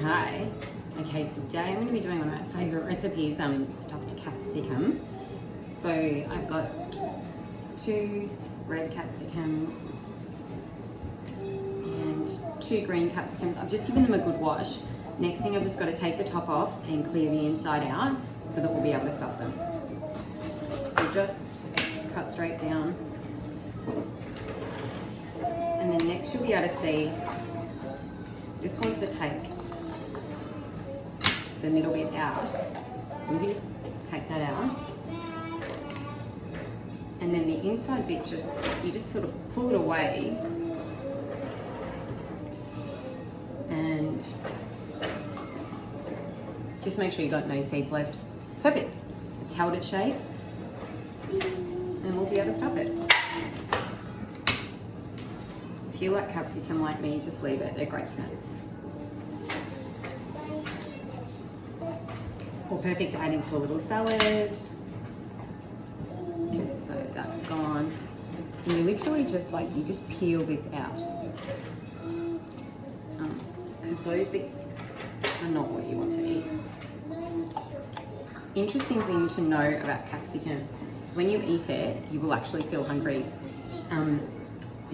Hi. Okay, today I'm going to be doing one of my favourite recipes, stuffed capsicum. So I've got 2 red capsicums and 2 green capsicums. I've just given them a good wash. Next thing, I've just got to take the top off and clear the inside out so that we'll be able to stuff them. So just cut straight down. And then next you'll be able to see, just want to take the middle bit out. You can just take that out. And then the inside bit, you just sort of pull it away and just make sure you got no seeds left. Perfect. It's held its shape and we'll be able to stuff it. If you like capsicum like me, just leave it. They're great snacks. Or perfect to add into a little salad. Okay, so that's gone. And you literally just you just peel this out. Because those bits are not what you want to eat. Interesting thing to know about capsicum, when you eat it, you will actually feel hungry. There's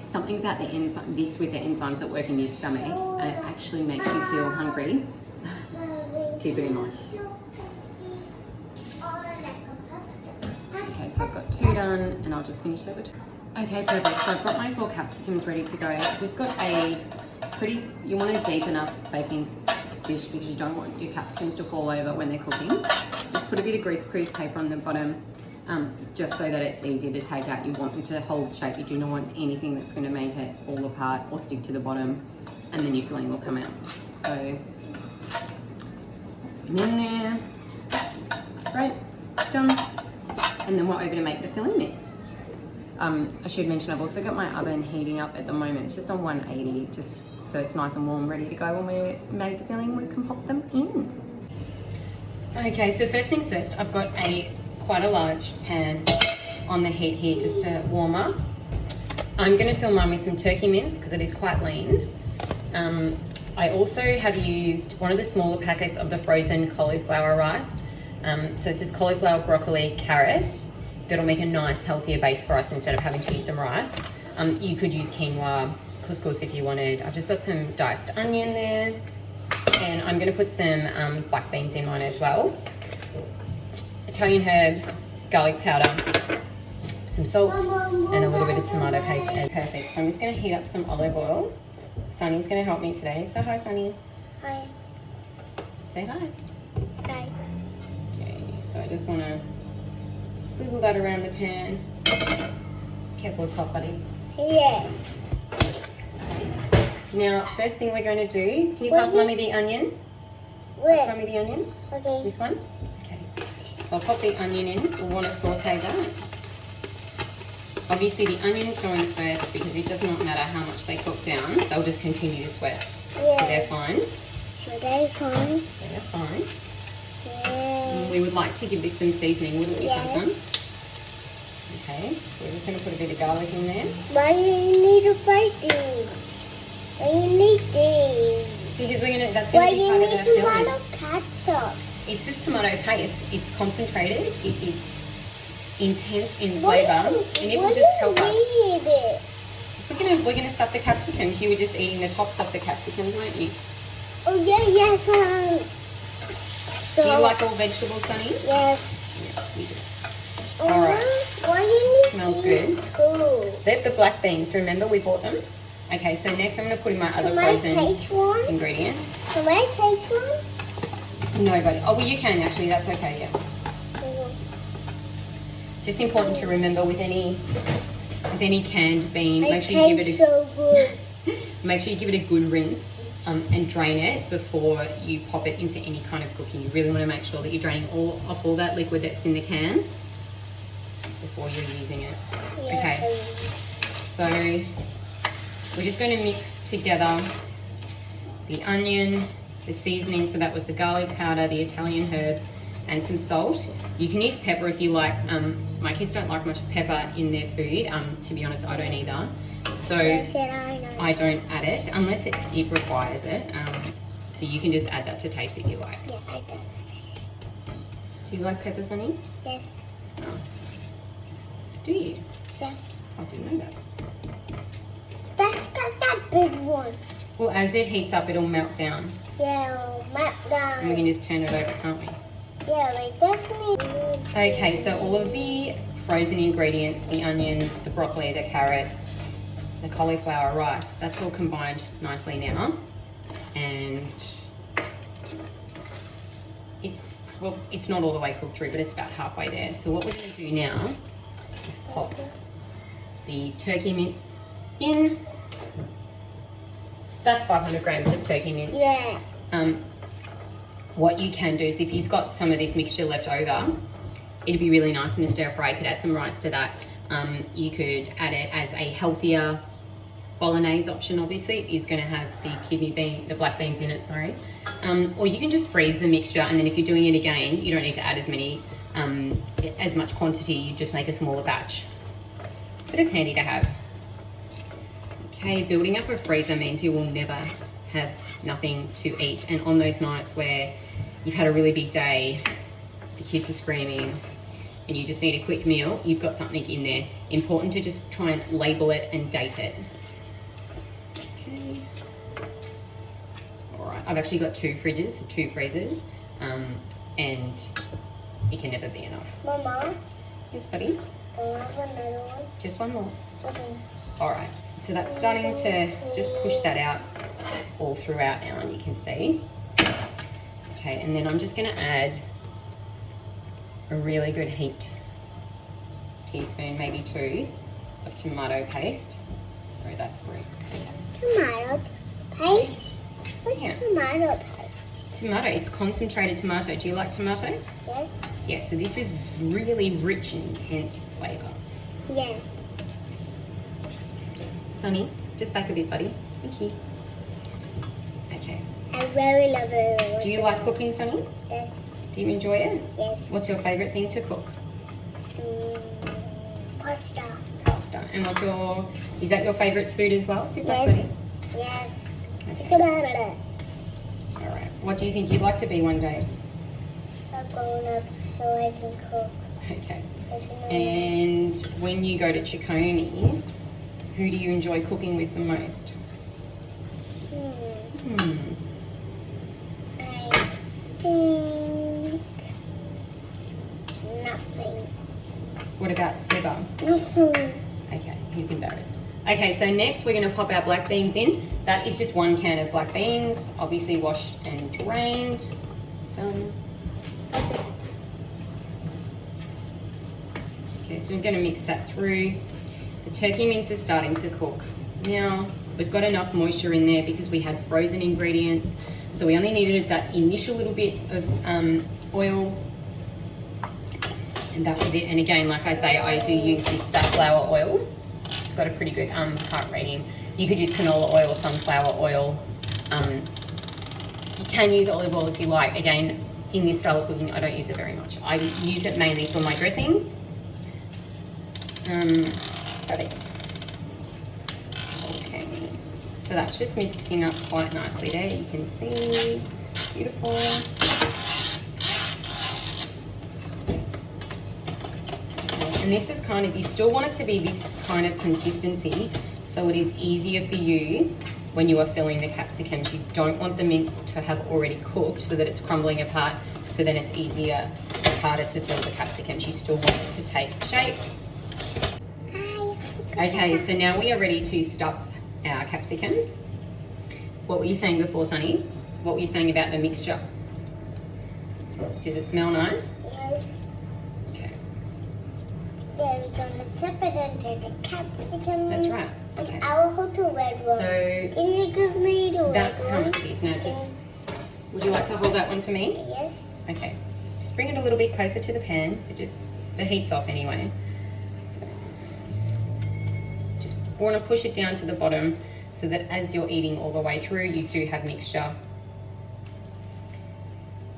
something about with the enzymes that work in your stomach, and it actually makes you feel hungry. Keep it in mind. Okay, so I've got 2 done, and I'll just finish that with 2. Okay, perfect. So I've got my 4 capsicums ready to go. I've just got you want a deep enough baking dish because you don't want your capsicums to fall over when they're cooking. Just put a bit of grease-proof paper on the bottom, just so that it's easier to take out. You want them to hold shape. You do not want anything that's going to make it fall apart or stick to the bottom, and then your filling will come out. So just put them in there. Great, done. And then we're over to make the filling mix. I should mention I've also got my oven heating up at the moment. It's just on 180, just so it's nice and warm, ready to go. When we made the filling, we can pop them in. Okay, so first things first, I've got quite a large pan on the heat here just to warm up. I'm going to fill mine with some turkey mince because it is quite lean. I also have used one of the smaller packets of the frozen cauliflower rice. So it's just cauliflower, broccoli, carrot. That'll make a nice, healthier base for us instead of having to use some rice. You could use quinoa, couscous if you wanted. I've just got some diced onion there. And I'm going to put some black beans in mine as well. Italian herbs, garlic powder, some salt, and a little bit of tomato paste. And perfect. So I'm just going to heat up some olive oil. Sonny's going to help me today. So hi, Sonny. Hi. Say hi. Hi. Okay, so I just want to swizzle that around the pan. Careful, it's hot, buddy. Yes. Now, first thing we're going to do, can you pass Mummy the onion? Where? Pass Mummy the onion. Okay. This one? Okay. So I'll pop the onion in, so we'll want to saute that. Obviously the onion's going first because it does not matter how much they cook down, they'll just continue to sweat. Yeah. So they're fine. So they're fine? They're fine. Yeah. We would like to give this some seasoning, wouldn't we, Yes. Sun? Okay, so we're just going to put a bit of garlic in there. Why do you need to fight these? Why do you need these? Because that's going to be part of our Why do you need filling. tomato ketchup? It's just tomato paste. It's concentrated. It is intense in flavour, and it will just help us. It? We're gonna stuff the capsicums. You were just eating the tops off the capsicums, weren't you? Oh yeah, yes. Do you like all vegetables, Sonny? Yes. Yes, we do. All right. Why you need Smells these good. too? They're the black beans. Remember we bought them? Okay, so next I'm gonna put in my other Can I frozen taste one? ingredients. Can I taste one? No, buddy. Oh, well, you can actually. That's okay. Yeah. Just important to remember with any canned bean, make sure you give it a good rinse and drain it before you pop it into any kind of cooking. You really want to make sure that you're draining off all that liquid that's in the can before you're using it. Okay, so we're just going to mix together the onion, the seasoning, so that was the garlic powder, the Italian herbs, and some salt. You can use pepper if you like. My kids don't like much pepper in their food. To be honest, I don't either. So Yes, and I know. I don't add it unless it requires it. So you can just add that to taste if you like. Yeah, I do. Do you like pepper, Sonny? Yes. Oh. Do you? Yes. I didn't know that. That's got that big one. Well, as it heats up, it'll melt down. Yeah, melt And we can down. just turn it over, can't we? Yeah, we definitely. Okay, so all of the frozen ingredients, the onion, the broccoli, the carrot, the cauliflower, rice, that's all combined nicely now. And it's not all the way cooked through, but it's about halfway there. So what we're going to do now is pop the turkey mince in. That's 500 grams of turkey mince. Yeah. What you can do is if you've got some of this mixture left over, it'd be really nice in a stir fry. You could add some rice to that. You could add it as a healthier bolognese option. Obviously, it is going to have the black beans in it. Sorry, or you can just freeze the mixture, and then if you're doing it again, you don't need to add as much quantity. You just make a smaller batch. But it's handy to have. Okay, building up a freezer means you will never have nothing to eat, and on those nights where you've had a really big day, the kids are screaming, and you just need a quick meal, you've got something in there. Important to just try and label it and date it. Okay. All right, I've actually got two freezers, and it can never be enough. Mama, Yes, buddy? I have another one. Just one more. Okay. All right, so that's starting to just push that out all throughout now, and you can see. Okay, and then I'm just gonna add a really good heaped teaspoon, maybe 2, of tomato paste. Sorry, that's 3. Okay. Tomato paste? What's Yeah. tomato paste? Tomato, it's concentrated tomato. Do you like tomato? Yes. Yeah, so this is really rich and intense flavour. Yeah. Sonny, just back a bit, buddy. Thank you. Okay. I very love it. Do you like cooking, Sonny? Yes. Do you enjoy it? Yes. What's your favourite thing to cook? Pasta. Pasta. And is that your favourite food as well? Sit back, Yes. buddy. Yes. Okay. Banana. All right. What do you think you'd like to be one day? A grown up so I can cook. Okay. I can And when you go to Chiconi's, who do you enjoy cooking with the most? I think nothing. What about Seba? Nothing. Okay, he's embarrassed. Okay, so next we're going to pop our black beans in. That is just 1 can of black beans, obviously washed and drained. Done. Okay, so we're going to mix that through. The turkey mince is starting to cook. Now, we've got enough moisture in there because we had frozen ingredients. So we only needed that initial little bit of oil. And that was it. And again, like I say, I do use this safflower oil. It's got a pretty good heart rating. You could use canola oil, sunflower oil. You can use olive oil if you like. Again, in this style of cooking, I don't use it very much. I use it mainly for my dressings. Perfect. Okay, so that's just mixing up quite nicely there. You can see, beautiful. And this is kind of, you still want it to be this kind of consistency so it is easier for you when you are filling the capsicums. You don't want the mince to have already cooked so that it's crumbling apart, so then it's easier, it's harder to fill the capsicums. You still want it to take shape. Okay, so now we are ready to stuff our capsicums. What were you saying before, Sonny? What were you saying about the mixture? Does it smell nice? Yes. Okay. Then we're gonna tip it into the capsicum. That's right. Okay. And I will hold the red one. So can you give me the red one? that's how much it is. Now just, would you like to hold that one for me? Yes. Okay. Just bring it a little bit closer to the pan. The heat's off anyway. So just want to push it down to the bottom so that as you're eating all the way through, you do have mixture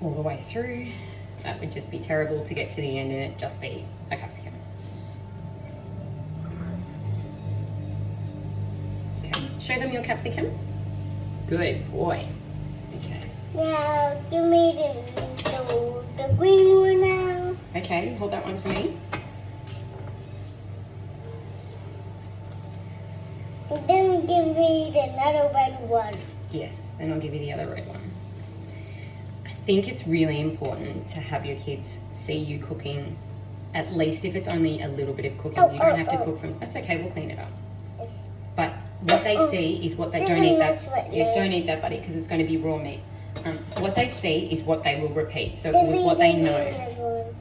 all the way through. That would just be terrible to get to the end and it just be a capsicum. Okay, show them your capsicum. Good boy. Okay. Now, give me the green one now. Okay, hold that one for me. And then give me another red one. Yes, then I'll give you the other red one. I think it's really important to have your kids see you cooking, at least if it's only a little bit of cooking. You don't have to cook from, that's okay, we'll clean it up. Yes. But what they see is what they don't eat that. You don't eat that, buddy, because it's going to be raw meat. What they see is what they will repeat. So it was what they know.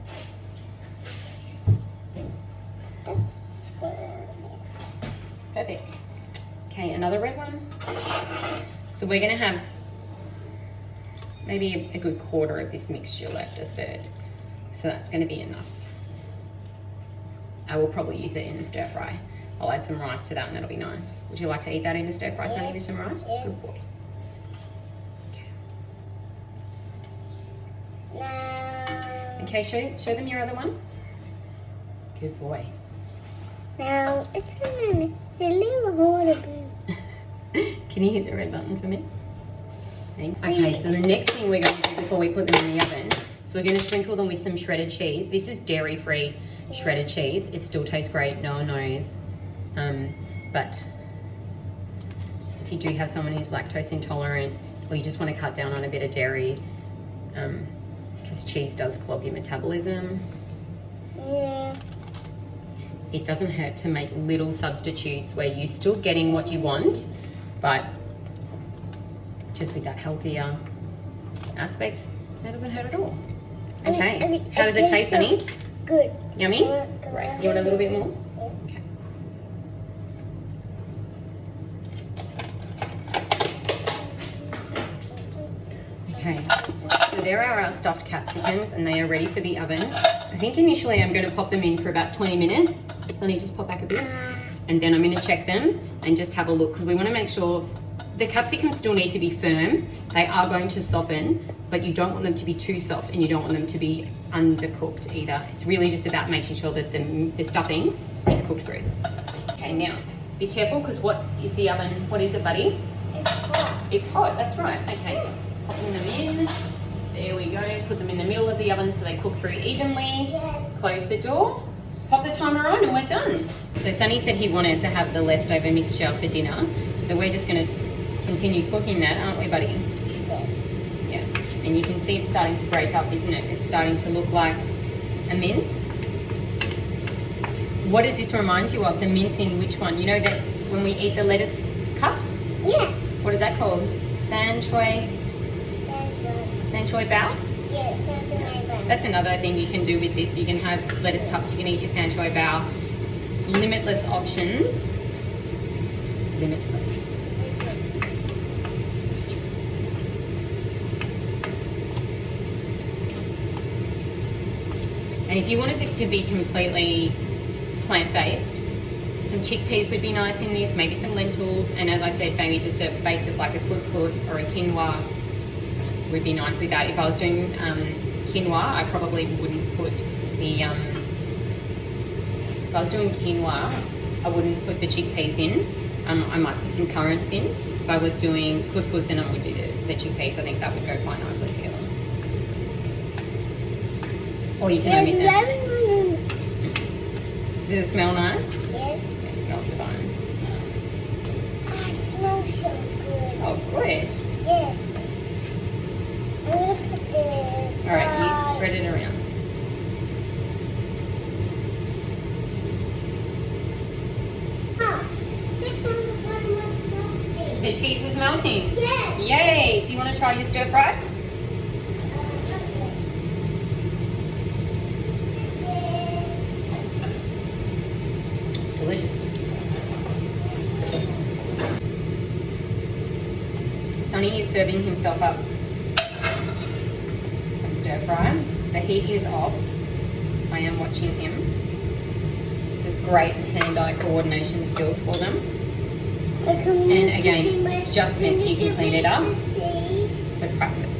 Perfect. Okay, another red one. So we're going to have maybe a good quarter of this mixture left, a third. So that's going to be enough. I will probably use it in a stir fry. I'll add some rice to that and that'll be nice. Would you like to eat that in a stir fry, Sonny, with some rice? Yes. Good boy. Now, Okay, show them your other one. Good boy. now it's a little harder. Can you hit the red button for me? Okay, so the next thing we're going to do before we put them in the oven is we're going to sprinkle them with some shredded cheese. This is dairy-free shredded cheese. It still tastes great, no one knows. But so if you do have someone who's lactose intolerant or you just want to cut down on a bit of dairy, because cheese does clog your metabolism. Yeah. It doesn't hurt to make little substitutes where you're still getting what you want, but just with that healthier aspect, that doesn't hurt at all. Okay, how does it taste, Sonny? Good. Yummy? Great. You want a little bit more? Okay. Okay, so there are our stuffed capsicums and they are ready for the oven. I think initially I'm going to pop them in for about 20 minutes. Sonny, just pop back a bit. And then I'm going to check them and just have a look because we want to make sure the capsicums still need to be firm. They are going to soften, but you don't want them to be too soft and you don't want them to be undercooked either. It's really just about making sure that the stuffing is cooked through. Okay, now be careful because what is the oven? What is it, buddy? It's hot. It's hot, that's right. Okay, so just popping them in. There we go. Put them in the middle of the oven so they cook through evenly. Yes. Close the door. Pop the timer on and we're done. So Sonny said he wanted to have the leftover mixture for dinner. So we're just going to continue cooking that, aren't we, buddy? Yes. Yeah. And you can see it's starting to break up, isn't it? It's starting to look like a mince. What does this remind you of? The mince in which one? You know that when we eat the lettuce cups? Yes. What is that called? San choi bao? Yes, that's my bun. That's another thing you can do with this. You can have lettuce cups, you can eat your san choi bao. Limitless options. Limitless. And if you wanted this to be completely plant-based, some chickpeas would be nice in this, maybe some lentils, and as I said, maybe just a base of like a couscous or a quinoa would be nice with that. If I was doing quinoa, I probably wouldn't put the, if I was doing quinoa, I wouldn't put the chickpeas in. I might put some currants in. If I was doing couscous, then I would do the chickpeas. I think that would go quite nicely together. Or you can omit them. Does it smell nice? Yes. It smells divine. It smells so good. Oh, good. Yes. I'm going to put this. All right, you spread it around. The cheese is melting. Yes. Yay! Do you want to try your stir fry? Delicious. So Sonny is serving himself up some stir fry. The heat is off. I am watching him. This is great hand-eye coordination skills for them. And again, it's just mess, you can clean it up, but practice.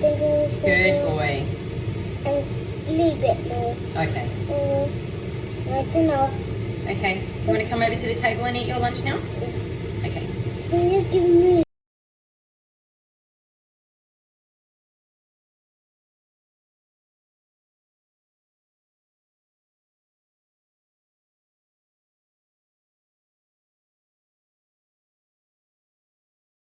There you go. Good boy. And little bit more. Okay. That's enough. Okay. You want to come over to the table and eat your lunch now? Yes. Okay. Can you give me